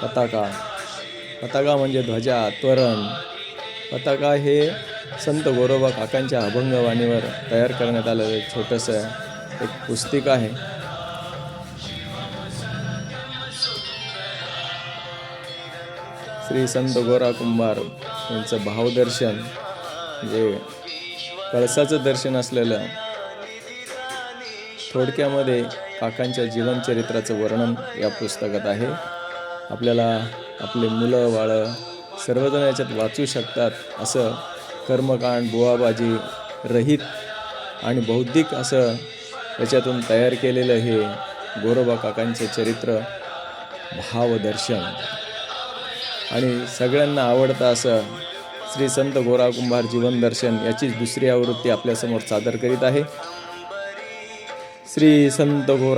पताका. पताका म्हणजे ध्वजा, तोरण. पताका हे संत गोरोबा काकांच्या अभंगवाणीवर तयार करण्यात आलेलं छोटंसं एक पुस्तिक आहे. श्री संत गोरा कुंभार यांचं भावदर्शन म्हणजे कळसाचं दर्शन असलेलं थोडक्यामध्ये काकांच्या जीवनचरित्राचं वर्णन या पुस्तकात आहे. आपल्याला आपले मुलं बाळं सर्वजण याच्यात वाचू शकतात असं कर्मकांड, बुवाबाजी रहित आणि बौद्धिक असं याच्यातून तयार केलेलं हे गोरोबा काकांचे चरित्र भावदर्शन. आणि सगळ्यांना आवडतं असं श्री संत गोरा कुंभार जीवन दर्शन याचीच दुसरी आवृत्ती आपल्यासमोर सादर करीत आहे. श्री संत गोरा